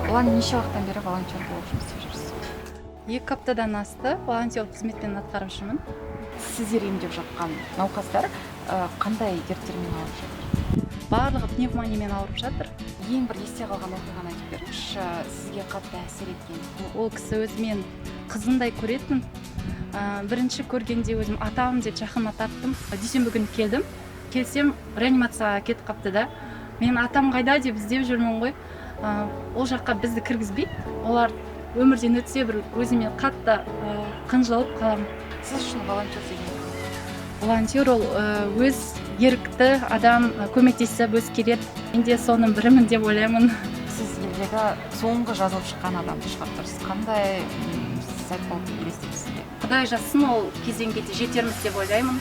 Улан неше уақыттан бері волонтер болып жұмыс істеп жүрсіз? 2 аптадан асты волонтерлік қызметпен атқарып жүрмін. Сіздер емдеп жатқан науқастар қандай дерттермен ауырып жатыр? Барлығы пневмониямен ауырып жатыр. Ең бір есте қалған оқиғаны айтып беріңізші, сізге қатты әсер еткен. Ол кісі өзімен қызындай көретін. Бірінші көргенде өзім атам деп жақыныма тарттым. Дүйсенбі күні келдім. Келсем реанимацияға кетіп қапты да. Мен атам қайда деп іздеп жүрмін ғой. Ол жаққа бізді кіргізбейді. Олар өмірден өтсе бір өзіме қатты қынжылып қаламын. Сіз үшін волонтер деген Волонтер ол өз ерікті адам, көмектесіп өз келеді. Мен де соның бірімін деп ойлаймын. сіз елдегі соңғы жазылып шыққан адамды шығарып тұрсыз. Қандай сәт болып елестейді сізге? Құдай жазсын, ол кезеңге де жетерміз деп ойлаймын.